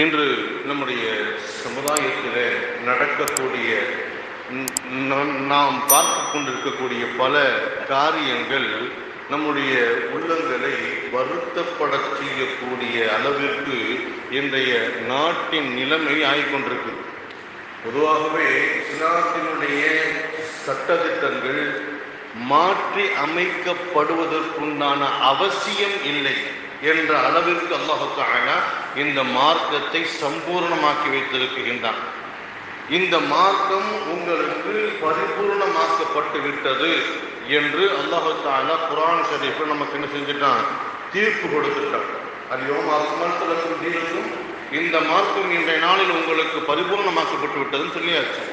இன்று நம்முடைய சமுதாயத்தில் நடக்கக்கூடிய நாம் பார்த்து கொண்டிருக்கக்கூடிய பல காரியங்கள் நம்முடைய உள்ளங்களை வருத்தப்பட செய்யக்கூடிய அளவிற்கு இன்றைய நாட்டின் நிலைமை ஆகிக்கொண்டிருக்கு. பொதுவாகவே இஸ்லாத்தினுடைய சட்டதிட்டங்கள் மாற்றி அமைக்கப்படுவதற்குண்டான அவசியம் இல்லை என்ற அளவிற்கு அல்லாஹ் தஆலா இந்த மார்க்கத்தை சம்பூர்ணமாக்கி வைத்திருக்கின்றான். இந்த மார்க்கம் உங்களுக்கு பரிபூர்ணமாக்கப்பட்டு விட்டது என்று அல்லாஹ் தஆலா குர்ஆன் ஷரீஃபில் நமக்கு என்ன செஞ்சிட்டான்? தீர்ப்பு கொடுத்துட்டான். அல்யௌம அக்மல்து லக்கும் தீனக்கும், இந்த மார்க்கம் இன்றைய நாளில் உங்களுக்கு பரிபூர்ணமாக்கப்பட்டு விட்டதுன்னு சொல்லியாச்சு.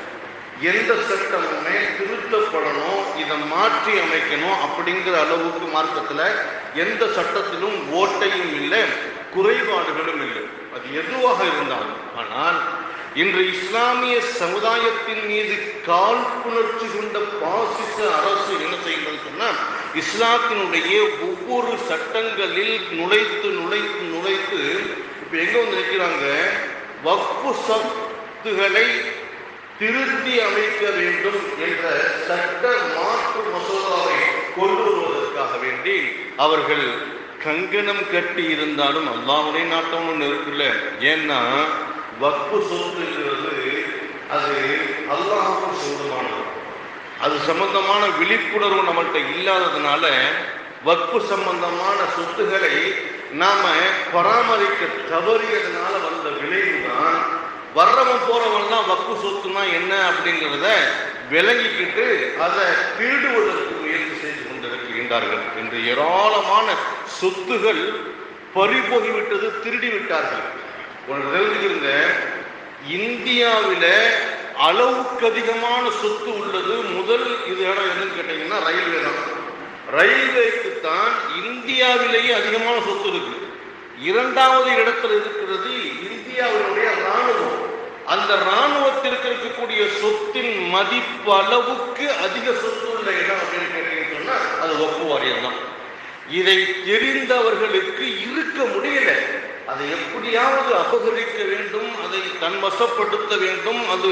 எந்த சட்டமுமே திருத்தப்படணும், இதை மாற்றி அமைக்கணும் அப்படிங்கிற அளவுக்கு மார்க்கத்தில் எந்த சட்டத்திலும் ஓட்டையும் இல்லை, குறைபாடுகளும் இல்லை. அது எதுவாக இருந்தாலும். ஆனால் இன்று இஸ்லாமிய சமுதாயத்தின் மீது காழ்ப்புணர்ச்சி கொண்ட பாசிச அரசு என்ன செய்யணும்னு சொன்னால், இஸ்லாத்தினுடைய ஒவ்வொரு சட்டங்களில் நுழைத்து நுழைத்து நுழைத்து இப்போ எங்கே வந்து நிற்கிறாங்க? வக்ஃபு சொத்துகளை திருத்தி அமைக்க வேண்டும் என்ற சட்ட மாற்று மசோதாவை கொண்டு வருவதற்காக வேண்டி அவர்கள் கங்கணம் கட்டி இருந்தாலும் அல்லாஹ்வுடைய நாட்டம் ஒன்று இருக்குல்ல. ஏன்னா வக்ஃபு சொத்துங்கிறது அது அல்லாஹ்வுக்கு சொந்தமானது. அது சம்பந்தமான விழிப்புணர்வு நம்மள்கிட்ட இல்லாததுனால வக்ஃபு சம்பந்தமான சொத்துக்களை நாம பராமரிக்க தவறியதுனால வந்த விளைவு தான் வர்றவன் போறவன் தான் வக்ஃபு சொத்துனா என்ன அப்படிங்கிறத விளங்கிக்கிட்டு அதை திருடுவதற்கு முயற்சி செய்து கொண்டிருக்கின்றார்கள். இன்று ஏராளமான சொத்துகள் பறிபோகிவிட்டது, திருடி விட்டார்கள். ஒன்று தெரிஞ்சுக்கிறங்க, இந்தியாவில் அளவுக்கு அதிகமான சொத்து உள்ளது முதல் இது இடம் என்னன்னு கேட்டீங்கன்னா ரயில்வே தான். ரயில்வேக்கு தான் இந்தியாவிலேயே அதிகமான சொத்து இருக்கு. இரண்டாவது இடத்துல இருக்கிறது இந்தியாவினுடைய இராணுவம். அந்த இராணுவத்திற்கு இருக்கக்கூடிய சொத்தின் மதிப்பு அளவுக்கு அதிக சொத்து உள்ள இடம் அப்படின்னு கேட்டீங்கன்னு சொன்னா அது வக்ஃபு வாரியம் தான். இதை தெரிந்தவர்களுக்கு இருக்க முடியல. அதை எப்படியாவது அபகரிக்க வேண்டும், அதை தன்வசப்படுத்த வேண்டும், அது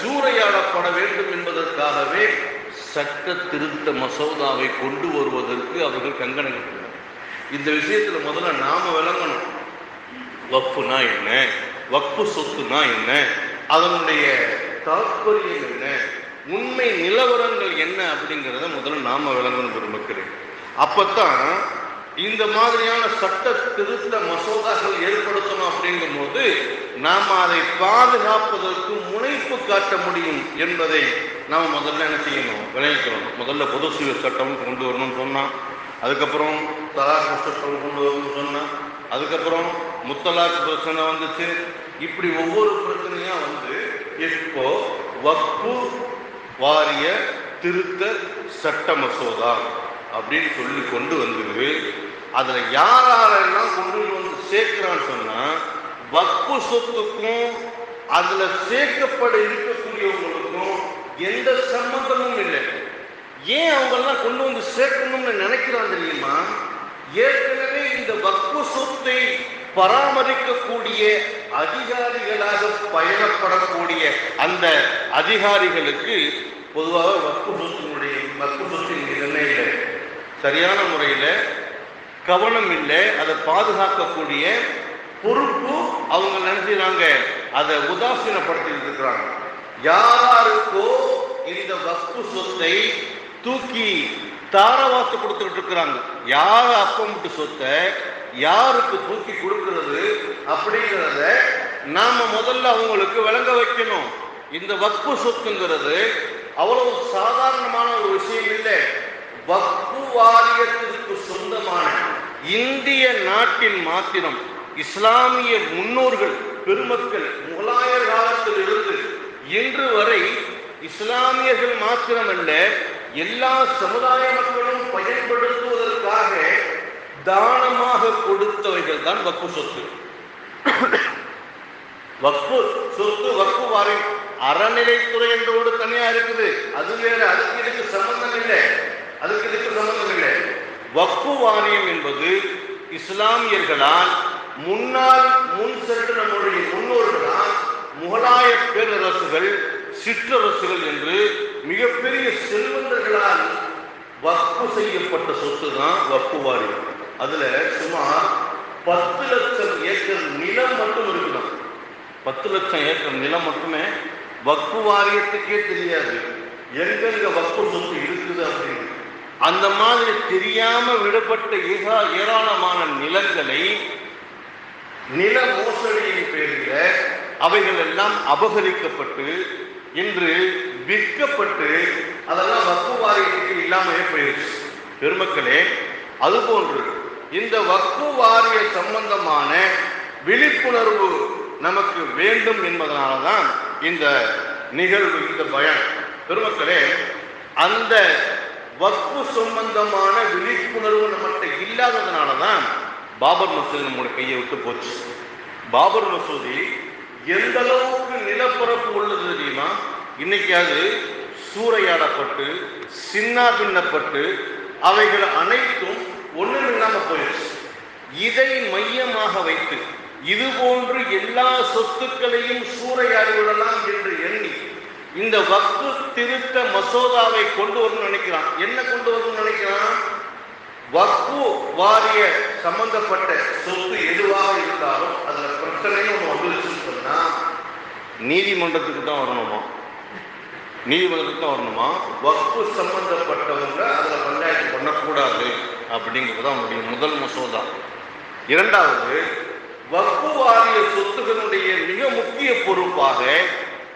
சூறையாடப்பட வேண்டும் என்பதற்காகவே சட்ட திருத்த மசோதாவை கொண்டு வருவதற்கு அவர்கள் கங்கணம் கட்டினார். இந்த விஷயத்துல முதல்ல நாம விளங்கணும். வக்ஃபுனா என்ன, வக்ஃபு சொத்துனா என்ன, அதனுடைய தாற்பயம் என்ன, உண்மை நிலவரங்கள் என்ன அப்படிங்கிறத முதல்ல நாம விளங்கணும் பெருமக்களே. அப்பத்தான் இந்த மாதிரியான சட்ட திருத்த மசோதாக்கள் ஏற்படுத்தணும் அப்படிங்கும் போது நாம் அதை பாதுகாப்பதற்கு முனைப்பு காட்ட முடியும் என்பதை நாம் முதல்ல என்ன செய்யணும்? விளைவிக்கணும். முதல்ல பொது சிவில் சட்டம் கொண்டு வரணும்னு சொன்னான். அதுக்கப்புறம் தலாக் சட்டம் கொண்டு வரணும்னு சொன்னான். அதுக்கப்புறம் முத்தலாக் பிரச்சனை வந்துச்சு. இப்படி ஒவ்வொரு பிரச்சனையா வந்து இப்போ வக்ஃபு வாரிய திருத்த சட்ட மசோதா அப்படின்னு சொல்லி கொண்டு வந்தது. அதுல யாரெல்லாம் கொண்டு வந்து சேர்க்கிறான்னு சொன்னா, வக்ஃபு சொத்துக்கும் அதுல சேர்க்கப்பட இருக்கக்கூடியவங்களுக்கும் எந்த சம்பந்தமும் இல்லை. ஏன் அவங்கெல்லாம் கொண்டு வந்து சேர்க்கணும்னு நினைக்கிறான் தெரியுமா? ஏற்கனவே இந்த வக்ஃபு சொத்தை பராமரிக்கக்கூடிய அதிகாரிகளாக பயணப்படக்கூடிய அந்த அதிகாரிகளுக்கு பொதுவாக வக்ஃபு சொத்தின் நிர்ணயில சரியான முறையில் கவனம் இல்லை, அதை பாதுகாக்கக்கூடிய பொறுப்பு அவங்க நினைச்சாங்க, அதை உதாசீனப்படுத்திட்டு இருக்கிறாங்க. யாருக்கோ இந்த வக்ஃபு சொத்தை தூக்கி தாரவாத்து கொடுத்துட்டு இருக்கிறாங்க. யார் அப்பமிட்டு சொத்தை யாருக்கு தூக்கி கொடுக்கிறது அப்படிங்கிறத நாம முதல்ல அவங்களுக்கு விளங்க வைக்கணும். இந்த வக்ஃபு சொத்துங்கிறது அவ்வளவு சாதாரணமான ஒரு விஷயம் இல்லை. வக்ஃபு வாரியத்திற்கு சொந்தமான இந்திய நாட்டில் மாத்திரம் இஸ்லாமிய முன்னோர்கள் பெருமக்கள் முகலாயர் காலத்தில் இருந்து இன்று வரை இஸ்லாமியர்கள் மாத்திரமல்ல எல்லா சமுதாய மக்களும் பயன்படுத்துவதற்காக தானமாக கொடுத்தவைகள் தான் வக்ஃபு சொத்து. வக்ஃபு சொத்து வக்ஃபு வாரியம் அறநிலைத்துறை என்றோடு தனியா இருக்குது. அது வேற, அதுக்கு இதுக்கு சம்பந்தம் இல்லை. வக்ஃபு வாரியம் என்பது இஸ்லாமியர்களால் முன் சென்ற நம்முடைய முன்னோர்களால் முகலாய பேரரசுகள் சிற்றரசுகள் என்று மிகப்பெரிய செல்வந்தர்களால் வக்ஃபு செய்யப்பட்ட சொத்து தான் வக்ஃபு வாரியம். அதுல சுமார் 10 லட்சம் ஏக்கர் நிலம் மட்டும் இருக்குதான். 10 லட்சம் ஏக்கர் நிலம் மட்டுமே வக்ஃபு வாரியத்துக்கே தெரியாது எங்கெங்க வக்ஃபு சொத்து இருக்குது அப்படின்னு. அந்த மாதிரி தெரியாம விடப்பட்ட ஏராளமான நிலங்களை நில மோசடியின் பேரில் அவைகள் எல்லாம் அபகரிக்கப்பட்டு இன்று விற்கப்பட்டு அதெல்லாம் வக்ஃபு வாரியத்துக்கு இல்லாமலே போயிடுச்சு. பெருமக்களே, அதுபோன்று இந்த வக்ஃபு வாரிய சம்பந்தமான விழிப்புணர்வு நமக்கு வேண்டும் என்பதனால்தான் இந்த நிகழ்வு, இந்த பயம். பெருமக்களே, அந்த வக்ஃபு சம்பந்தமான விழிப்புணர்வு நம்மகிட்ட இல்லாததுனாலதான் பாபர் மசூதி நம்முடைய கையை விட்டு போச்சு. பாபர் மசூதி எந்த அளவுக்கு நிலப்பரப்பு உள்ளது தெரியுமா? இன்னைக்கு அது சூறையாடப்பட்டு சின்ன பின்னப்பட்டு அவைகள் அனைத்தும் ஒன்றும் இல்லாம போயிடுச்சு. இதை மையமாக வைத்து இது போன்று எல்லா சொத்துக்களையும் சூறையாடிவிடலாம் என்று எண்ணி இந்த வக்ஃபு திருத்த மசோதாவை கொண்டு வரணும்னு நினைக்கிறான். என்ன கொண்டு வரணும்னு நினைக்கிறான்? வக்ஃபு வாரிய சம்பந்தப்பட்ட சொத்து எதுவாக இருந்தாலும் அதுல பிரச்சனைன்னு ஒன்று வந்துருச்சுன்னு சொன்னா நீதிமன்றத்துக்கு தான் வரணுமா? நீதிமன்றத்துக்கு தான் வரணுமா? வக்ஃபு சம்பந்தப்பட்டவங்க அதுல பஞ்சாயத்து பண்ணக்கூடாது அப்படிங்கிறது அவனுடைய முதல் மசோதா. இரண்டாவது, வக்ஃபு வாரிய சொத்துகளுடைய மிக முக்கிய பொறுப்பாக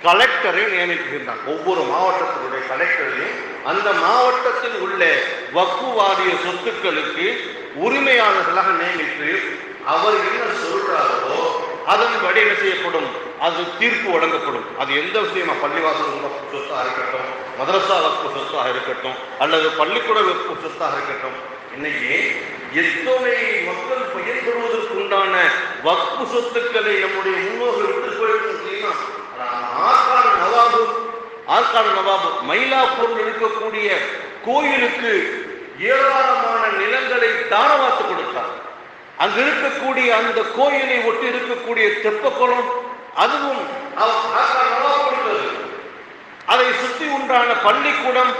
கலெக்டரை நியமிக்கின்றான். ஒவ்வொரு மாவட்டத்தினுடைய கலெக்டரையும் அந்த மாவட்டத்தில் உள்ள வக்ஃபு வாரிய சொத்துக்களுக்கு உரிமையாளர்களாக நியமித்து அவர் என்ன சொல்றாரோ அதன்படி என்ன செய்யப்படும், அது தீர்ப்பு வழங்கப்படும். அது எந்த விஷயமா, பள்ளிவாசல் வக்ஃபு சொத்தாக இருக்கட்டும், மதரசா வக்ஃபு சொத்தாக இருக்கட்டும், அல்லது பள்ளிக்கூட வக்ஃபு சொத்தாக இருக்கட்டும். இன்னைக்கு எத்தனை மக்கள் பயன்படுவதற்கு உண்டான வக்ஃபு சொத்துக்களை நம்முடைய முன்னோர்கள் விட்டு போயிருக்கும் தெரியுமா? ஆற்காடு நவாபு மயிலாப்பூரில் இருக்கக்கூடிய கோயிலுக்கு ஏராளமான நிலங்களை தாரவாத்து கொடுத்தார். அங்கு இருக்கக்கூடிய அந்த கோயிலை ஒட்டி இருக்கக்கூடிய தெப்பக்குளம் அதுவும் கொடுத்தது. அதை சுற்றி உண்டான பள்ளிக்கூடம்,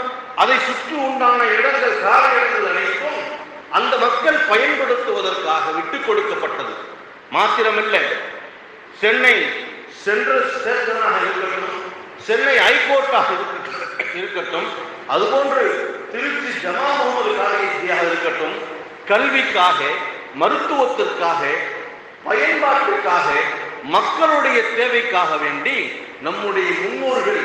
அதை சுற்றி உண்டான இடங்கள், காலங்கள் அனைத்தும் அந்த மக்கள் பயன்படுத்துவதற்காக விட்டுக் கொடுக்கப்பட்டது. மாத்திரமல்ல, சென்னை சென்ட்ரல் ஸ்டேஷனாக இருக்கட்டும், சென்னை ஹைகோர்ட்டாக இருக்கட்டும், அதுபோன்று திருச்சி ஜமா முகமது காலேஜியாக இருக்கட்டும், கல்விக்காக, மருத்துவத்திற்காக, பயன்பாட்டிற்காக, மக்களுடைய தேவைக்காக வேண்டி நம்முடைய முன்னோர்கள்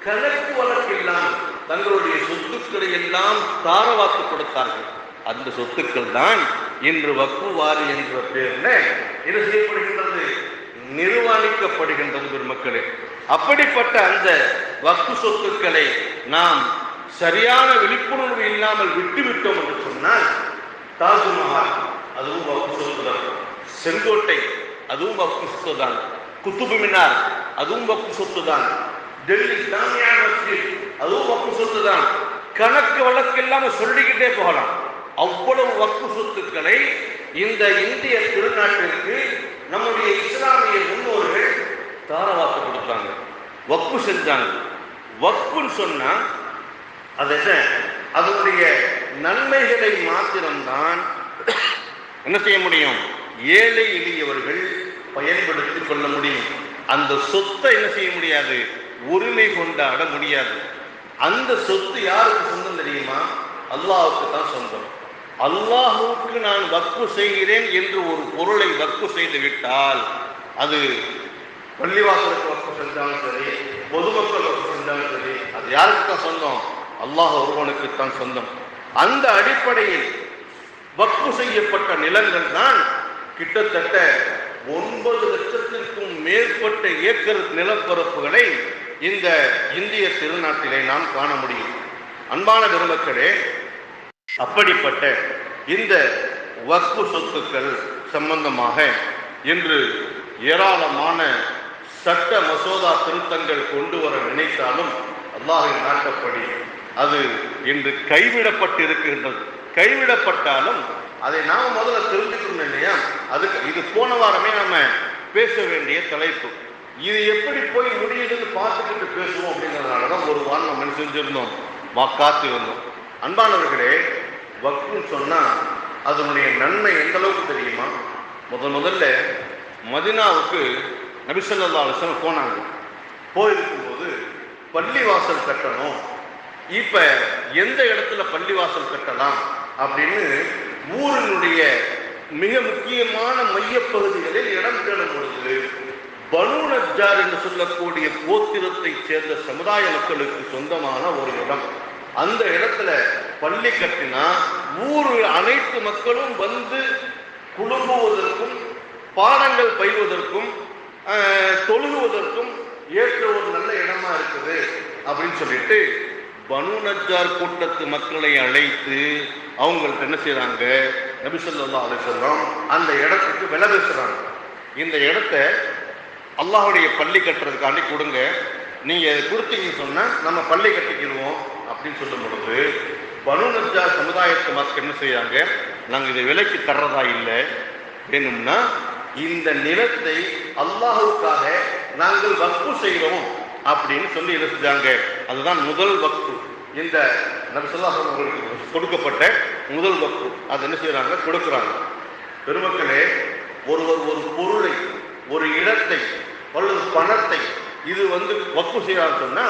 கணக்கு வழக்கில்லாமல் தங்களுடைய சொத்துக்களை எல்லாம் தாரவாத்து கொடுத்தார்கள். அந்த சொத்துக்கள் தான் இன்று வக்ஃபு வாரி என்ற பெயரில் என்ன செய்யப்படுகின்றது, நிர்வகிக்கப்படுகின்றது. பெருமக்களே, அப்படிப்பட்ட அந்த வக்ஃபு சொத்துக்களை நாம் சரியான விழிப்புணர்வு இல்லாமல் விட்டுவிட்டோம் என்று சொன்னால், தாஜ்மஹால் அதுவும் வக்ஃபு சொத்து தான், செங்கோட்டை அதுவும் வக்ஃபு சொத்து தான், குத்துபு மினார் அதுவும் வக்ஃபு சொத்து தான், டெல்லி ஜாமியா மஸ்ஜித் அதுவும் வக்ஃபு சொத்து தான். கணக்கு வழக்கு இல்லாமல் சொல்லிக்கிட்டே போகலாம். அவ்வளவு வக்ஃபு சொத்துக்களை இந்த இந்திய திருநாட்டிற்கு நம்முடைய இஸ்லாமிய முன்னோர்கள் தாரவாத்து கொடுத்தாங்க, வக்ஃபு செஞ்சாங்க. வக்ஃபுன்னு சொன்னா அது அதனுடைய நன்மைகளை மாத்திரம்தான் என்ன செய்ய முடியும், ஏழை எளியவர்கள் பயன்படுத்திக் கொள்ள முடியும். அந்த சொத்தை என்ன செய்ய முடியாது, உரிமை கொண்டாட முடியாது. அந்த சொத்து யாருக்கு சொந்தம் தெரியுமா? அல்லாஹ்வுக்கு தான் சொந்தம். அல்லாஹ்வுக்கு நான் வக்ஃபு செய்கிறேன் என்று ஒரு பொருளை வக்ஃபு செய்து விட்டால், அது பள்ளிவாசலுக்கு வக்ஃபு செஞ்சாலும் சரி, பொதுமக்கள் வக்ஃபு செஞ்சாலும் சரி, அது யாருக்கு தான் சொந்தம்? அல்லாஹ் ஒருவனுக்கு தான் சொந்தம். அந்த அடிப்படையில் வக்ஃபு செய்யப்பட்ட நிலங்கள் தான் கிட்டத்தட்ட 9 லட்சத்திற்கும் மேற்பட்ட ஏக்கர் நிலப்பரப்புகளை இந்த இந்திய திருநாட்டிலே நாம் காண முடியும். அன்பான பெருமக்களே, அப்படிப்பட்ட இந்த வக்ஃபு சொத்துக்கள் சம்பந்தமாக இன்று ஏராளமான சட்ட மசோதா திருத்தங்கள் கொண்டு வர நினைத்தாலும் அல்லாஹ்வின் நாட்டப்படி அது இன்று கைவிடப்பட்டிருக்கின்றது. கைவிடப்பட்டாலும் அதை நாம முதல்ல தெரிஞ்சுக்கணும் இல்லையா? அதுக்கு இது போன வாரமே நம்ம பேச வேண்டிய தலைப்பு. இது எப்படி போய் முடியுதுன்னு பார்த்துக்கிட்டு பேசுவோம் அப்படிங்கிறதுனாலதான் ஒரு வாரம் நம்ம என்ன செஞ்சிருந்தோம், காத்து இருந்தோம். அன்பானவர்களே, வக்ஃப்னு சொன்னா அதனுடைய நன்மை எந்த அளவுக்கு தெரியுமா? முதல்ல மதீனாவுக்கு நபி ஸல்லல்லாஹு அலைஹி வஸல்லம் போனாங்க. போயிருக்கும்போது பள்ளிவாசல் கட்டணும், இப்ப எந்த இடத்துல பள்ளிவாசல் கட்டலாம் அப்படின்னு ஊரினுடைய மிக முக்கியமான மையப்பகுதிகளில் இடம் தேடும் பொழுது பனூ நஜ்ஜார் என்று சொல்லக்கூடிய கோத்திரத்தை சேர்ந்த சமுதாய மக்களுக்கு சொந்தமான ஒரு இடம். அந்த இடத்துல பள்ளி கட்டினா ஊர் அனைத்து மக்களும் வந்து குழும்புவதற்கும் பாடங்கள் பயில்வதற்கும் தொழுகுவதற்கும் ஏற்ற ஒரு நல்ல இடமா இருக்குது அப்படின்னு சொல்லிட்டு பனூ நஜ்ஜார் கூட்டத்து மக்களை அழைத்து அவங்களுக்கு என்ன செய்யறாங்க, நபி ஸல்லல்லாஹு அலைஹி வஸல்லம் அந்த இடத்துக்கு விலை பேசுறாங்க. இந்த இடத்த அல்லாஹ்வுடைய பள்ளி கட்டுறதுக்காண்டி கொடுங்க, நீங்க கொடுத்தீங்கன்னு சொன்னா நம்ம பள்ளி கட்டிக்கிடுவோம் அப்படின்னு சொல்லும் பொழுது பனூ நஜ்ஜார் சமுதாயத்து மக்கள் என்ன செய்யறாங்க, நாங்க இதை விலைக்கு தர்றதா இல்லை, வேணும்னா இந்த நிலத்தை அல்லாஹ்வுக்காக நாங்கள் வக்ஃபு செய்கிறோம் அப்படின்னு சொல்லி என்ன செஞ்சாங்க. அதுதான் முதல் வக்ஃபு. இந்த நபி ஸல்லல்லாஹு அலைஹி வஸல்லம் கொடுக்கப்பட்ட முதல் வக்ஃபு. அது என்ன செய்யறாங்க, கொடுக்குறாங்க. பெருமக்களே, ஒருவர் ஒரு பொருளை, ஒரு இடத்தை அல்லது பணத்தை இது வக்ஃபு செய்யறான்னு சொன்னா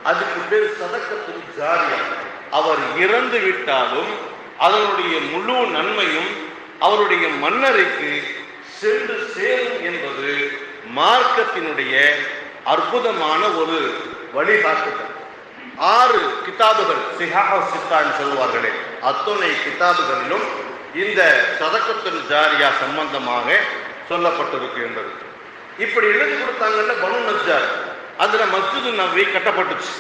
அதுக்கு பேர் சதக்கத்துல் ஜாரியா. அவர் இறந்து விட்டாலும் அதனுடைய முழு நன்மையும் அவருடைய மன்னருக்கு சென்று சேரும் என்பது மார்க்கத்தினுடைய அற்புதமான ஒரு வழிகாட்டுதல். 6 கிதாபுகள் சிஹாஹ் சித்தான்னு சொல்வார்களே, அத்தனை கிதாபுகளிலும் இந்த சதக்கத்துல் ஜாரியா சம்பந்தமாக சொல்லப்பட்டிருக்கு என்பது. இப்படி எழுதி கொடுத்தாங்கல்ல பனூ நஜ்ஜார், அதுல மஸ்ஜிது நபவி கட்டப்பட்டுச்சு.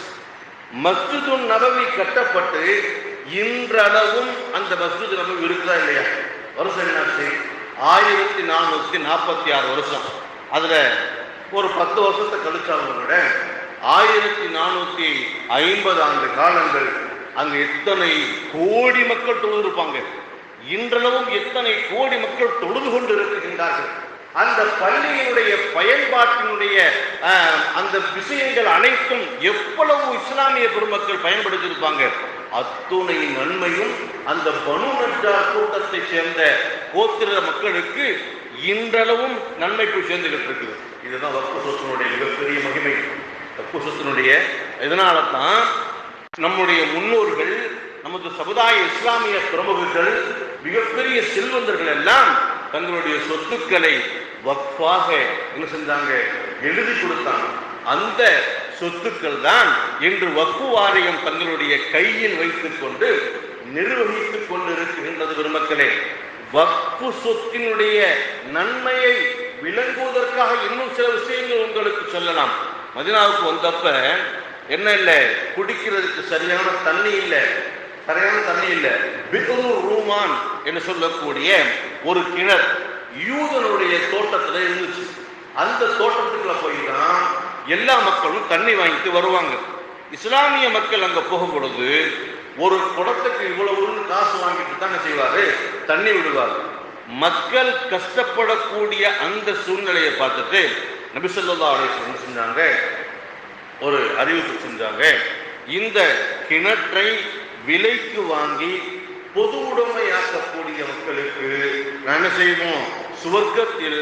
மஸ்ஜிது நபவி கட்டப்பட்டு இன்றளவும் அந்த மஸ்ஜிது நபவி இருக்குதா இல்லையா? வருஷம் என்னாச்சு? 1446 வருஷம். அதுல ஒரு 10 வருஷத்தை கழிச்சாலும் விட 1450 ஆண்டு காலங்கள் அங்கு எத்தனை கோடி மக்கள் தொழுதிருப்பாங்க. இன்றளவும் எத்தனை கோடி மக்கள் தொழுது கொண்டு இருக்கின்றார்கள். அந்த பள்ளியினுடைய பயன்பாட்டினுடைய அந்த விஷயங்கள் அனைத்தும் எவ்வளவு இஸ்லாமிய பெருமக்கள் பயன்படுத்தியிருப்பாங்க. அத்துணை நன்மையும் அந்த பனூ நஜ்ஜார் கூட்டத்தை சேர்ந்த கோத்திர மக்களுக்கு இன்றளவும் நன்மை போய் சேர்ந்துகிட்டு இருக்குது. இதுதான் வக்ஃபு சொத்தினுடைய மிகப்பெரிய மகிமை. வக்ஃபு சொத்தினுடைய இதனால தான் நம்முடைய முன்னோர்கள், நமது சமுதாய இஸ்லாமிய பிரமுகர்கள், மிகப்பெரிய செல்வந்தர்கள் எல்லாம் தங்களுடைய சொத்துக்களை வக்ஃபாக என்ன செஞ்சாங்க, எழுதி கொடுத்தாங்க. அந்த சொத்துக்கள் தான் இன்று வக்ஃபு வாரியம் தங்களுடைய கையில் வைத்துக் கொண்டு நிர்வகித்துக் கொண்டு இருக்கின்றது. பெருமக்களே, வக்ஃபு சொத்தினுடைய நன்மையை விளங்குவதற்காக இன்னும் சில விஷயங்கள் உங்களுக்கு சொல்லலாம். மதீனாவுக்கு வந்தப்ப என்ன இல்லை, குடிக்கிறதுக்கு சரியான தண்ணி இல்லை, பிதுரு ரூமான் என்று சொல்லக்கூடிய ஒரு கிணறு யூதனுடைய தோட்டத்துல இருந்துச்சு. அந்த தோட்டத்துக்குள்ள போய் தான் எல்லா மக்களும் தண்ணி வாங்கிட்டு வருவாங்க. இஸ்லாமிய மக்கள் அங்க போகும் பொழுது ஒரு குடத்துக்கு இவ்வளவு காசு வாங்கிட்டு தானே செய்வாரு, தண்ணி விடுவார். மக்கள் கஷ்டப்படக்கூடிய அந்த சூழ்நிலையை பார்த்துட்டு நபி ஸல்லல்லாஹு அலைஹி வஸல்லம் செஞ்சாங்க, ஒரு அறிவிப்பு செஞ்சாங்க, இந்த கிணற்றை விலைக்கு வாங்கி பொது உடைமையாக்கக்கூடிய மக்களுக்கு நான் என்ன செய்வோம், சுவர்க்கத்தில்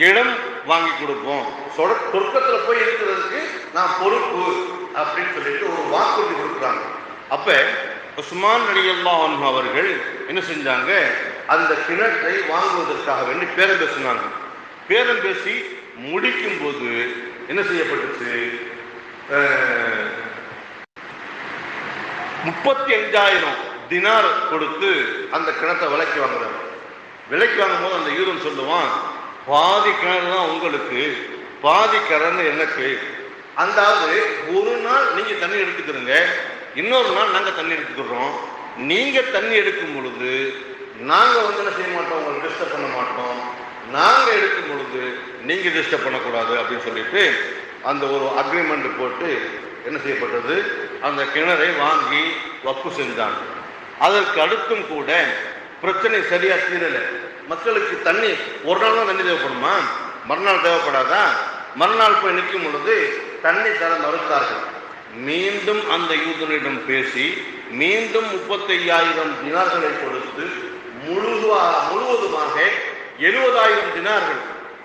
இடம் வாங்கி கொடுப்போம், சொர்க்கத்துல போய் இருக்கிறதுக்கு நான் பொறுப்பு அப்படின்னு சொல்லிட்டு ஒரு வாக்குறுதி கொடுக்குறாங்க. அப்ப உஸ்மான் ரலியல்லாஹு அன்ஹு அவர்கள் என்ன செஞ்சாங்க, அந்த கிணற்றை வாங்குவதற்காக வேண்டி பேரம் பேசினாங்க. பேரம் பேசி முடிக்கும் போது என்ன செய்யப்பட்டுச்சு, 35,000 தினார் கொடுத்து அந்த கிணத்தை விலைக்கு வாங்குறாங்க. விலைக்கு வாங்கும் போது அந்த யூதன் சொல்லுவான், பாதி கிணறு தான் உங்களுக்கு, பாதி கிணறு எனக்கு. அதாவது ஒரு நாள் நீங்க தண்ணி எடுத்துக்கிறீங்க, இன்னொரு நாள் நாங்க தண்ணி எடுத்துக்கிறோம். நீங்க தண்ணி எடுக்கும் பொழுது நாங்க என்ன செய்ய மாட்டோம், உங்களுக்கு டிஸ்டர்ப் பண்ண மாட்டோம், நாங்க எடுக்கும் பொழுது நீங்க டிஸ்டர்ப் பண்ணக்கூடாது அப்படின்னு சொல்லிட்டு அந்த ஒரு அக்ரிமெண்ட் போட்டு என்ன செய்யப்பட்டது, அந்த கிணறை வாங்கி வக்ஃபு செஞ்சாங்க. அதற்கு அடுத்தும் கூட பிரச்சனை சரியா தீரல. மக்களுக்கு தண்ணி ஒரு நாள் தான் தண்ணி தேவைப்படுமா? மறுநாள் தேவைப்படாதா? மறுநாள் போய் நிற்கும் பொழுது தண்ணி தர மறுத்தார்கள். மீண்டும் அந்த யூதனிடம் பேசி மீண்டும் 35,000 தினார்களை கொடுத்து முழுவதுமாக 70,000 தினார்கள்.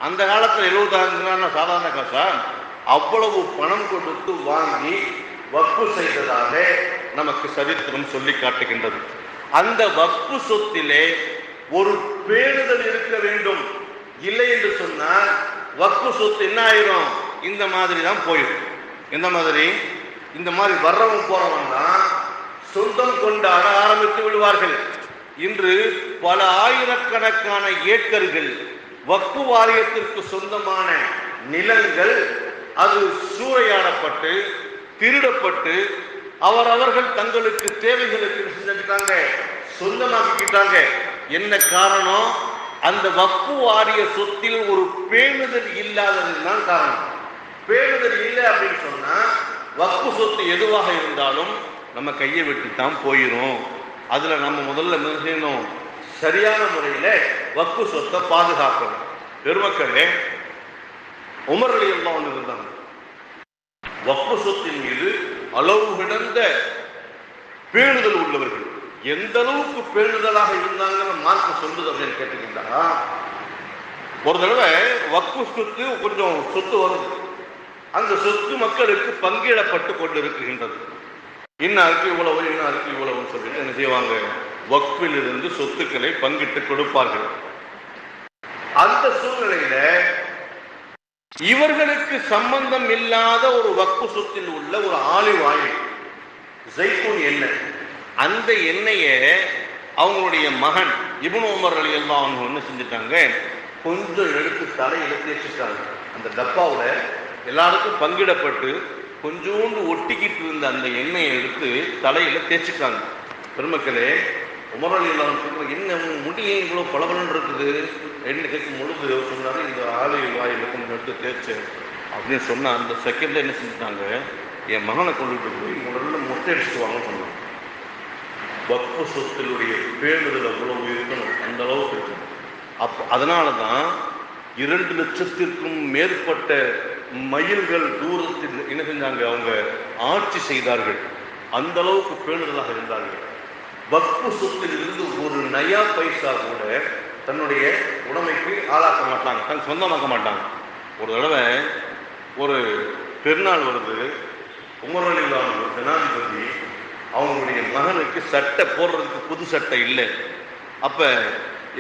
அந்த காலத்தில் 70,000 தினார்னா சாதாரண காசா? அவ்வளவு பணம் கொடுத்து வாங்கி வக்ஃபு செய்ததாக நமக்கு சரித்திரம் சொல்லி காட்டுகின்றது. அந்த வக்ஃபு சொத்திலே ஒரு பேணுதல் இருக்க வேண்டும். இல்லை என்று சொன்னால் வக்ஃபு சொத்து என்ன ஆயிரும்? இந்த மாதிரி தான் போயிடும். இந்த மாதிரி வர்றவன் போறவன் தான் சொந்தம் கொண்டாட ஆரம்பித்து விடுவார்கள். இன்று பல ஆயிரக்கணக்கான ஏக்கர்கள் வக்ஃபு வாரியத்திற்கு சொந்தமான நிலங்கள் அது சூறையாடப்பட்டு திருடப்பட்டு அவர்கள் தங்களுக்கு தேவைகளுக்கு செஞ்சுட்டாங்க, சொந்தமாக்கிட்டாங்க. என்ன காரணம்? அந்த வக்ஃபு வாரிய சொத்தில் ஒரு பேணுதல் இல்லாதது தான் காரணம். பேணுதல் இல்லை அப்படின்னு சொன்னா வக்ஃபு சொத்து எதுவாக இருந்தாலும் நம்ம கையை வெட்டித்தான் போயிடும். அதுல நம்ம முதல்ல செய்யணும், சரியான முறையில வக்ஃபு சொத்தை பாதுகாக்கணும். பெருமக்களே, உமர் ரலியல்லாஹு அன்ஹு இருந்தாங்க. வக்ஃபு சொத்தின் மீது அளவு கிடந்த பேணுதல் உள்ளவர்கள். எந்த அளவுக்கு பேணுதலாக இருந்தாங்கன்னு மார்க்க சொல்லுது அப்படின்னு கேட்டுக்கிட்டா, ஒரு தடவை வக்ஃபு சொத்து கொஞ்சம் சொத்து வருது. அந்த சொத்து மக்களுக்கு பங்கிடப்பட்டு கொண்டிருக்கின்றது. இன்னாருக்கு இவ்வளவு, இன்னாருக்கு இவ்வளவுன்னு சொல்லிட்டு என்ன செய்வாங்க? வக்ஃபில் இருந்து சொத்துக்களை பங்கிட்டு கொடுப்பார்கள். அந்த சூழ்நிலையில இவர்களுக்கு சம்பந்தம் இல்லாத ஒரு வக்ஃபு சொத்தில் உள்ள ஒரு ஆலிவ் ஆயில், ஜைத்தூன் எண்ணெய், அந்த எண்ணெயை அவங்களுடைய மகன் இப்னு உமர் ரலியல்லாஹு அன்ஹு என்ன செஞ்சுட்டாங்க? கொஞ்சம் எடுத்து தலையில தேய்ச்சிட்டாங்க. அந்த டப்பாவில் எல்லாருக்கும் பங்கிடப்பட்டு கொஞ்சோண்டு ஒட்டிக்கிட்டு இருந்த அந்த எண்ணெயை எடுத்து தலையில தேய்ச்சிட்டாங்க. பெருமக்களே, உமர் ரலியல்லாஹு அன்ஹு என்ன முடியே இவ்வளோ பளபளன்னு இருக்குது என்ன கேட்கும் பொழுது சொன்னாரு, இந்த ஆலிவ் ஆயில் கொஞ்சம் எடுத்து தேய்ச்சேன் அப்படின்னு சொன்ன அந்த செகண்ட்ல என்ன செஞ்சுட்டாங்க? என் மகனை கொண்டுட்டு போய் முதல்ல மொட்டை அடிச்சுட்டு வாங்க சொன்னாங்க. வக்ஃபு சொத்தினுடைய பேணுதல் அவ்வளவு இருக்கணும், அந்த அளவுக்கு இருக்கணும். அதனால தான் 2 லட்சத்திற்கும் மேற்பட்ட மைல்கள் தூரத்தில் என்ன செஞ்சாங்க? அவங்க ஆட்சி செய்தார்கள். அந்த அளவுக்கு பேணுதலாக இருந்தார்கள். வக்ஃபு சொத்தில் இருந்து ஒரு நயா பைசா கூட தன்னுடைய உடைமைக்கு ஆளாக்க மாட்டாங்க, தன் சொந்தமாக்க மாட்டாங்க. ஒரு தடவை ஒரு பெருநாள் வருது. உமர் ரலியல்லாஹு அன்ஹு ஜனாதிபதி அவங்களுடைய மகனுக்கு சட்டை போடுறதுக்கு புது சட்டை இல்லை. அப்போ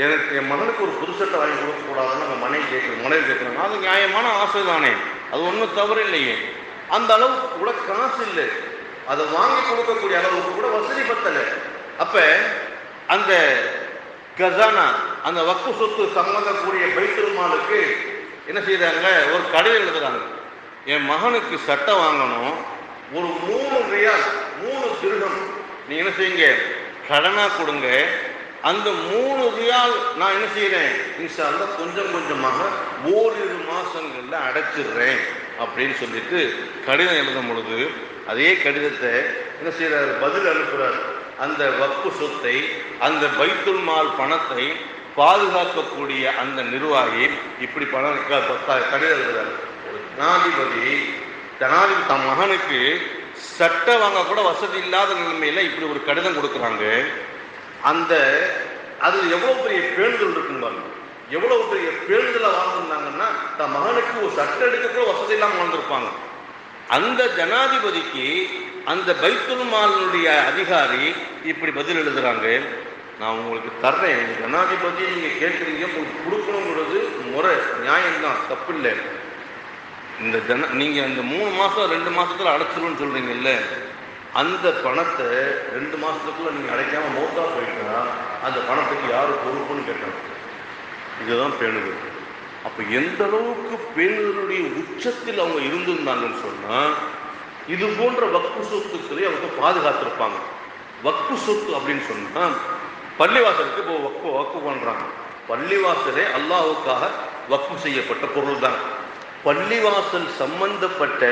எனக்கு என் மகனுக்கு ஒரு புது சட்டை வாங்கி கொடுக்கக்கூடாதுன்னு அவங்க மனைவி கேட்குறாங்க. அது நியாயமான ஆசை தானே, அது ஒன்றும் தவறு இல்லையே. அந்த அளவுக்கு கூட காசு இல்லை, அதை வாங்கி கொடுக்கக்கூடிய அளவுக்கு கூட வசதி பத்தலை. அப்போ அந்த கஜானா, அந்த வக்ஃபு சொத்து சம்பந்தக்கூடிய பைத்துல் மாலுக்கு என்ன செய்தாங்க? ஒரு கடிதம் எழுதுறாங்க. என் மகனுக்கு சட்டை வாங்கணும், ஒரு 3 ரியால் 3 திர்ஹம் நீங்க என்ன செய்யுங்க? கடனா கொடுங்க. அந்த 3 ரியால் நான் என்ன செய்யறேன்? இன்ஷா அல்லாஹ் கொஞ்சம் கொஞ்சமாக ஓரிரு மாசங்கள்ல அடைச்சிடுறேன் அப்படின்னு சொல்லிட்டு கடிதம் எழுதும் பொழுது அதே கடிதத்தை என்ன செய்யறாரு? பதில் அனுப்புறாரு. அந்த வக்ஃபு சொத்தை, அந்த பைத்துல் மால் பணத்தை பாதுகாக்கக்கூடிய அந்த நிர்வாகி இப்படி கடிதம் எழுதுறாரு. ஒரு ஜனாதிபதி தன் மகனுக்கு சட்டை வாங்க கூட வசதி இல்லாத நிலைமையில இப்படி ஒரு கடிதம் கொடுக்குறாங்க. அந்த அது எவ்வளவு பெரிய பேணுதல் இருக்குங்க, எவ்வளவு பெரிய பேணுதலை வாழ்ந்துருந்தாங்கன்னா தன் மகனுக்கு ஒரு சட்டை எடுக்க கூட வசதி இல்லாமல் வாழ்ந்திருப்பாங்க. அந்த ஜனாதிபதிக்கு அந்த பைத்துல் மாலுடைய அதிகாரி இப்படி பதில் எழுதுறாங்க. நான் உங்களுக்கு தர்றேன், ஜனாதிபதி நீங்க கேட்குறீங்க, உங்களுக்கு கொடுக்கணுங்கிறது முறை, நியாயம்தான், தப்பு இல்லை. இந்த நீங்க அந்த 3 மாசம் 2 மாசத்துல அடைச்சிருன்னு சொல்றீங்கல்ல, அந்த பணத்தை 2 மாசத்துக்குள்ள நீங்க அடைக்காம மௌத்தா போயிட்டா அந்த பணத்துக்கு யாரு பொறுப்புன்னு கேட்டாங்க. இதுதான் பேணுதல். அப்ப எந்த அளவுக்கு பேணுதலுடைய உச்சத்தில் அவங்க இருந்திருந்தாங்கன்னு சொன்னா இது போன்ற வக்ஃபு சொத்துக்களை அவங்க பாதுகாத்திருப்பாங்க. வக்ஃபு சொத்து அப்படின்னு சொன்னா பள்ளிவாசலுக்கு இப்போ வக்ஃபு பண்றாங்க. பள்ளிவாசலே அல்லாஹ்வுக்காக வக்ஃபு செய்யப்பட்ட பொருள் தான். பள்ளிவாசல் சம்பந்தப்பட்ட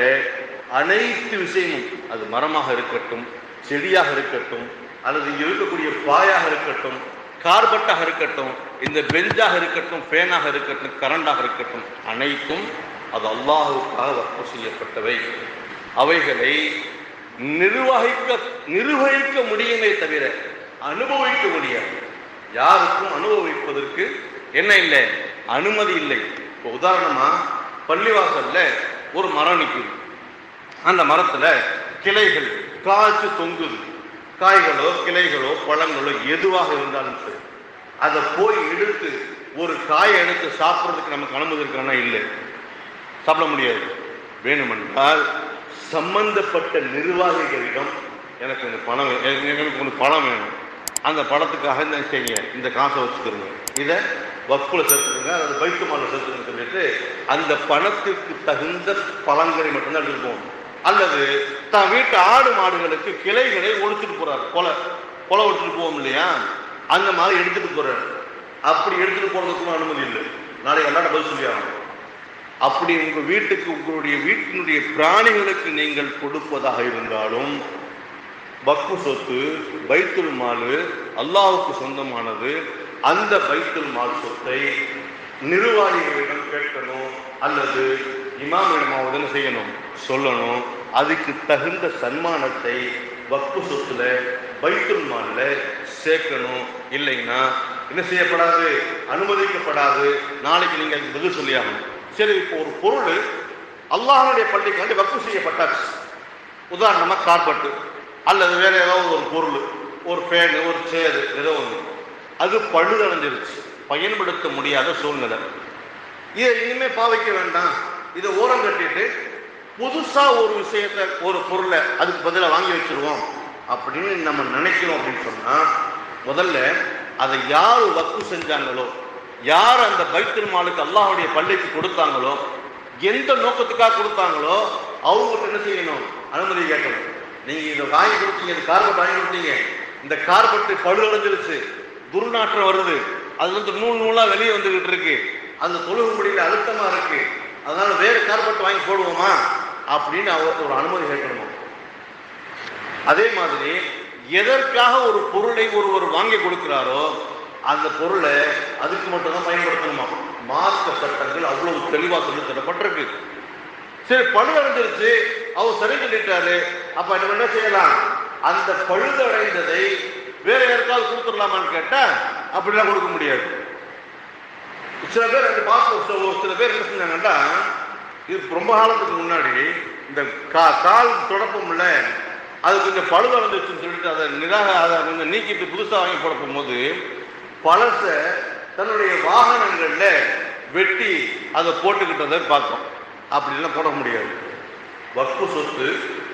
அனைத்து விஷயமும், அது மரமாக இருக்கட்டும், செடியாக இருக்கட்டும், அல்லது இங்க இருக்கக்கூடிய பாயாக இருக்கட்டும், கார்பெட்டாக இருக்கட்டும், இந்த பெஞ்சாக இருக்கட்டும், ஃபேனாக இருக்கட்டும், கரண்டாக இருக்கட்டும், அனைத்தும் அது அல்லாஹுக்காக வக்ஃப் செய்யப்பட்டவை. அவைகளை நிர்வகிக்க முடியுமே தவிர அனுபவிக்க முடியாது. யாருக்கும் அனுபவிப்பதற்கு என்ன இல்லை, அனுமதி இல்லை. இப்போ உதாரணமா பள்ளிவாசல்ல ஒரு மரம் நிற்குது. அந்த மரத்துல கிளைகள் காய்ச்சி தொங்குது. காய்களோ கிளைகளோ பழங்களோ எதுவாக இருந்தாலும் சரி, அதை போய் எடுத்து ஒரு காயை எடுத்து சாப்பிட்றதுக்கு நமக்கு அனுமதி இருக்கானா? இல்லை, சாப்பிட முடியாது. வேணுமென்றால் சம்பந்தப்பட்ட நிர்வாகிகளிடம் எனக்கு இந்த பணம், எனக்கு கொஞ்சம் பணம் வேணும், அந்த பணத்துக்காக இந்த செய்யுங்க, இந்த காசை வச்சுக்கிறோங்க, இதை வக்ஃப்ல சேர்த்துக்கோங்க, அது பைத்துமால்ல சேர்த்துக்கன்னு சொல்லிட்டு அந்த பணத்திற்கு தகுந்த பழங்களை மட்டும்தான் எடுத்துட்டு போகணும். அல்லது தான் வீட்டு ஆடு மாடுகளுக்கு கிளைகளை ஒழிச்சுட்டு போறாரு, கொலை ஒழிச்சுட்டு போவோம் இல்லையா, அந்த மாதிரி எடுத்துட்டு போறாரு. அப்படி எடுத்துட்டு போறதுக்கும் அனுமதி இல்லை. நாளைக்கு எல்லாரும் பதில் சொல்லி ஆகணும். அப்படி உங்க வீட்டுக்கு, உங்களுடைய வீட்டினுடைய பிராணிகளுக்கு நீங்கள் கொடுப்பதாக இருந்தாலும் வக்ஃப் சொத்து பைத்துல் மால் அல்லாஹ்வுக்கு சொந்தமானது. அந்த பைத்துல் மால் சொத்தை நிர்வாகிகளிடம் கேட்கணும், அல்லது இமாமிடமாவது என்ன செய்யணும், சொல்லணும். அதுக்கு தகுந்த சன்மானத்தை வக்ஃப் சொத்துல பைத்துல் மால்ல சேர்க்கணும். இல்லைன்னா என்ன செய்யப்படாது, அனுமதிக்கப்படாது. நாளைக்கு நீங்க பதில் சொல்லியாகணும். சரி, இப்போ ஒரு பொருள் அல்லாஹ்வுடைய பள்ளிக்காண்டி வக்ஃப் செய்யப்பட்டாச்சு. உதாரணமா கார்பெட்டு அல்லது வேற ஏதாவது ஒரு பொருள், ஒரு ஃபேனு, ஒரு சேரு, ஏதோ ஒன்று, அது பழுதடைஞ்சிருச்சு, பயன்படுத்த முடியாத சூழ்நிலை. இதை இனிமே பாவிக்க வேண்டாம், இதை ஓரம் கட்டிட்டு புதுசா ஒரு விஷயத்தை, ஒரு பொருளை அதுக்கு பதிலாக வாங்கி வச்சிருவோம் அப்படின்னு நம்ம நினைக்கிறோம். அப்படின்னு சொன்னா முதல்ல அதை யார் வக்ஃப் செஞ்சாங்களோ, யார் அந்த பைத்துல் மாலுக்கு அல்லாஹ்வுடைய பள்ளிக்கு கொடுத்தாங்களோ, எந்த நோக்கத்துக்காக கொடுத்தாங்களோ அவங்ககிட்ட என்ன செய்யணும், அனுமதி கேட்கணும். நீங்க இதை வாங்கி கொடுத்தீங்க, இந்த கார்பெட் வாங்கி கொடுத்தீங்க, இந்த கார்பெட்டு பழுதடைஞ்சிருச்சு, துர்நாற்றம் வருது, அதுல இருந்து நூல் நூலா வெளியே வந்துகிட்டு இருக்கு, அந்த தொழுகு முடியல, அழுத்தமா இருக்கு, அதனால வேற கார்பெட் வாங்கி போடுவோமா அப்படின்னு அவருக்கு ஒரு அனுமதி கேட்கணுமா. அதே மாதிரி எதற்காக ஒரு பொருளை ஒருவர் வாங்கி கொடுக்கிறாரோ அந்த பொருளை அதுக்கு மட்டும்தான் பயன்படுத்தணுமா. மார்க்க சட்டங்கள் அவ்வளவு தெளிவாக சொல்லி தரப்பட்டிருக்கு. சரி, பழுதடைஞ்சிருச்சு, அவர் சரி சொல்லிட்டாரு, அப்ப என்ன செய்யலாம், அந்த பழுதடைந்ததை வேற யாருக்காவது கொடுத்துடலாமான்னு கேட்டா அப்படிலாம் கொடுக்க முடியாது. சில பேர் அந்த பாஸ்போர்ட், சில பேர் என்ன செஞ்சாங்கன்னா, இது ரொம்ப காலத்துக்கு முன்னாடி இந்த கால் தொடப்பம்ல அது கொஞ்சம் பழுதடைஞ்சிருச்சுன்னு சொல்லிட்டு அதை கொஞ்சம் நீக்கிட்டு புதுசாக வாங்கி போட போது பழச தன்னுடைய வாகனங்கள்ல வெட்டி அதை போட்டுக்கிட்டதை பார்த்தோம். அப்படிலாம் போட முடியாது. வக்ஃப் சொத்து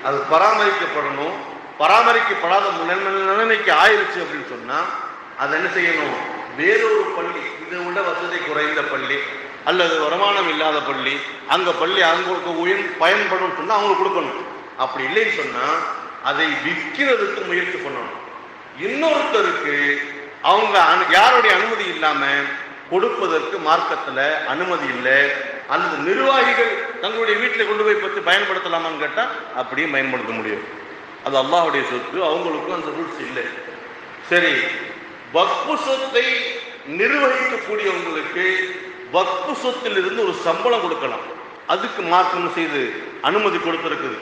அது பராமரிக்கப்படணும். பராமரிக்கப்படாத நிலைமைக்கு ஆயிடுச்சு அப்படின்னு சொன்னா அதை என்ன செய்யணும், வேறொரு பள்ளி, இதை விட வசதி குறைந்த பள்ளி அல்லது வருமானம் இல்லாத பள்ளி, அங்க பள்ளி அவங்களுக்கு பயன்படும் சொன்னா அவங்களுக்கு கொடுக்கணும். அப்படி இல்லைன்னு சொன்னா அதை விற்கிறதுக்கு முயற்சி பண்ணணும். இன்னொருத்தருக்கு அவங்க யாருடைய அனுமதி இல்லாம கொடுப்பதற்கு மார்க்கத்துல அனுமதி இல்லை. அல்லது நிர்வாகிகள் தங்களுடைய வீட்டில் கொண்டு போய் பற்றி பயன்படுத்தலாமான்னு கேட்டா அப்படியும் பயன்படுத்த முடியும். அது அல்லாஹ்வுடைய சொத்து, அவங்களுக்கும் அந்த ரூல்ஸ் இல்லை. சரி, வக்ஃப் சொத்தை நிர்வகிக்கக்கூடியவங்களுக்கு வக்ஃப் சொத்திலிருந்து ஒரு சம்பளம் கொடுக்கலாம். அதுக்கு மாற்றம் செய்து அனுமதி கொடுத்திருக்குது.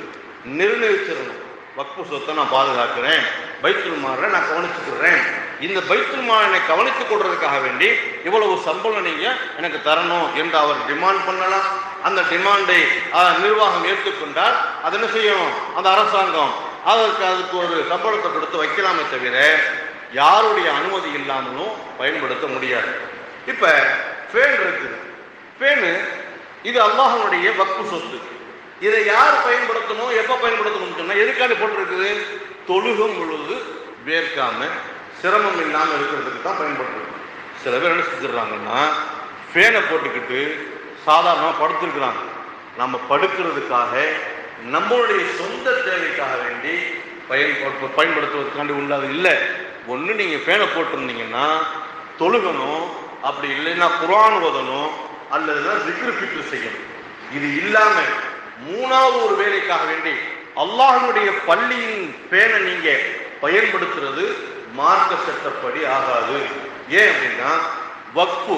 நிர்ணயிச்சிடணும், வக்ஃப் சொத்தை நான் பாதுகாக்கிறேன், பைத்துல் மாலை நான் கவனிச்சுக்கிறேன், இந்த பைத்துல் மாலை கவனித்துக் கொள்றதுக்காக வேண்டி இவ்வளவு சம்பளம் நீங்க எனக்கு தரணும் என்று அவர் டிமாண்ட் பண்ணலாம். அந்த டிமாண்டை நிர்வாகம் ஏற்றுக்கொண்டால் அது என்ன செய்யும், அந்த அரசாங்கம் அதுக்கு ஒரு சம்பளத்தை கொடுத்து வைக்கலாமே தவிர யாருடைய அனுமதி இல்லாமலும் பயன்படுத்த முடியாது. இப்ப ஃபேன் இருக்குது, ஃபேனு இது அல்லாஹ்வுடைய வக்ஃப் சொத்து. இதை யார் பயன்படுத்தணும், எப்ப பயன்படுத்தணும்னு சொன்னா எதுக்காண்டி போட்டிருக்குது, தொழுகம் பொழுது வேர்க்காம சிரமம் இல்லாமல் இருக்கிறதுக்கு தான் பயன்படுத்துறது. சில பேர் என்ன செஞ்சிடறாங்கன்னா ஃபேனை போட்டுக்கிட்டு சாதாரணமாக படுத்திருக்கிறாங்க. நம்ம படுக்கிறதுக்காக நம்மளுடைய சொந்த தேவைக்காக வேண்டி பயன்படுத்துவதற்காண்டி உள்ளது இல்லை. ஒன்று நீங்கள் ஃபேனை போட்டிருந்தீங்கன்னா தொழுகணும், அப்படி இல்லைன்னா குர்ஆன் ஓதணும், அல்லதுன்னா திக்ர் ஃபிக்ர் செய்யணும். இது இல்லாம மூணாவது ஒரு வேலைக்காக வேண்டி அல்லாஹ்வுடைய பள்ளியின் ஃபேனை நீங்க பயன்படுத்துறது மார்க்க சட்டப்படி ஆகாது. ஏன் அப்படின்னா வக்ஃபு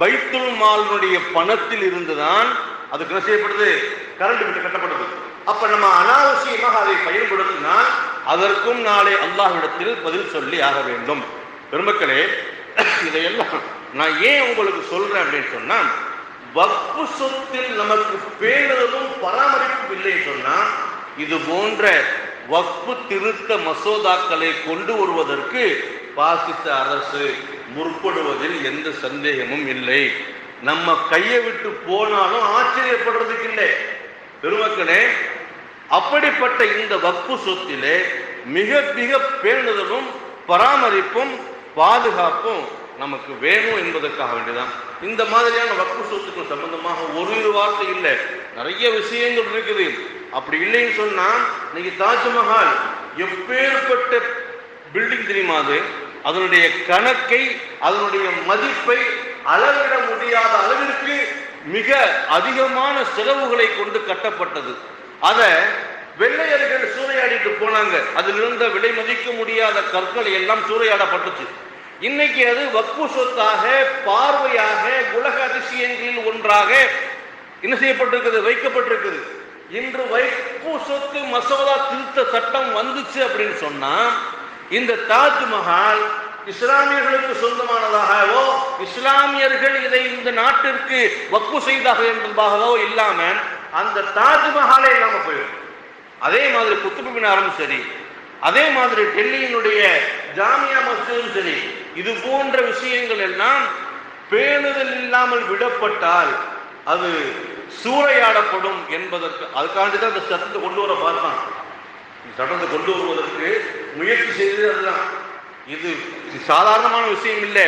பைத்துல் மாலுடைய பணத்தில் இருந்துதான் அதுக்கு என்ன செய்யப்படுது, கரண்ட் பில் கட்டப்படுது. அப்ப நம்ம அனாவசியமாக அதை பயன்படுத்தினால் அதற்கும் நாளை அல்லாஹ்விடத்தில் பதில் சொல்லி ஆக வேண்டும். பெருமக்களே, இதையெல்லாம் நான் ஏன் உங்களுக்கு சொல்றேன் அப்படின்னு சொன்னா, வக்ஃபு சொத்தில் நமக்கு பேணுதலும் பராமரிப்பும் இல்லைன்னு சொன்னா இது போன்ற வக்ஃபு திருத்த மசோதாக்களை கொண்டு வருவதற்கு பாசிச அரசு முற்படுவதில் எந்த சந்தேகமும் இல்லை. நம்ம கையை விட்டு போனாலும் ஆச்சரியப்படுறதுக்கு இல்லை. பெருமக்களே, அப்படிப்பட்ட இந்த வக்ஃபு சொத்திலே மிக மிக பேணுதலும் பராமரிப்பும் பாதுகாப்பும் நமக்கு வேணும் என்பதற்காக வேண்டியதான் இந்த மாதிரியான வக்ஃபு சொத்துக்கள் சம்பந்தமாக ஒரு வார்த்தை இல்லை, நிறைய விஷயங்கள் இருக்குது. அப்படி இல்லைன்னு சொன்னா இன்னைக்கு தாஜ்மஹால் எப்பேற்பட்ட பில்டிங் தெரியுமா, அது அதனுடைய கணக்கை அதனுடைய மதிப்பை அளவிட முடியாத அளவிற்கு மிக அதிகமான செலவுகளை கொண்டு கட்டப்பட்டது. அத வெள்ளையர்கள் சூறையாடிட்டு போனாங்க. அதில் இருந்த விலை மதிக்க முடியாத கற்களை எல்லாம் சூறையாடப்பட்டுச்சு. இன்னைக்கு அது வக்ஃபு சொத்தாக பார்வையாக உலக அதிசயங்களில் ஒன்றாக என்ன செய்யப்பட்டிருக்கிறது, வைக்கப்பட்டிருக்குது. இன்று வக்ஃபு சொத்து மசோதா திருத்த சட்டம் வந்துச்சு அப்படின்னு சொன்னா இந்த தாஜ்மஹால் இஸ்லாமியர்களுக்கு சொந்தமானதாகவோ இஸ்லாமியர்கள் இதை இந்த நாட்டிற்கு வக்ஃபு செய்தாக என்பதாகவோ இல்லாம அந்த தாஜ்மஹாலே இல்லாம போயிடும். அதே மாதிரி குத்துப் மினாரும் சரி, அதே மாதிரி டெல்லியினுடைய ஜாமியா மஸ்ஜிதும் சரி, இது போன்ற விஷயங்கள் எல்லாம் பேணுதல் இல்லாமல் விடப்பட்டால் அது சூறையாடப்படும் என்பதற்கு அதுக்காண்டி தான் இந்த சட்டத்தை கொண்டு வர பார்த்தான். சட்டத்தை கொண்டு வருவதற்கு முயற்சி செய்தது அதுதான். இது சாதாரணமான விஷயம் இல்லை.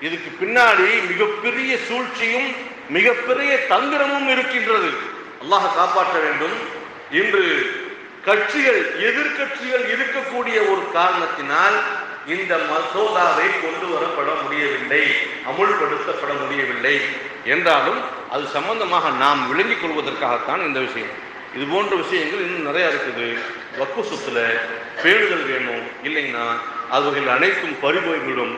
இதுக்கு பின்னாடி மிகப்பெரிய சூழ்ச்சியும் மிகப்பெரிய தந்திரமும் இருக்கின்றது. அல்லாஹ் காப்பாற்ற வேண்டும். இன்று கட்சிகள் எதிர்கட்சிகள் இருக்கக்கூடிய ஒரு காரணத்தினால் இந்த மசோதாவை கொண்டு வரப்பட முடியவில்லை, அமுல்படுத்தப்பட முடியவில்லை. என்றாலும் அது சம்பந்தமாக நாம் விளங்கிக் கொள்வதற்காகத்தான் இந்த விஷயம். இது போன்ற விஷயங்கள் இன்னும் நிறைய இருக்குது. வக்ஃபு சொத்துல பேணுதல் வேணும், இல்லைன்னா அதுகள் அனைத்தும் பறிபோய்விடும்.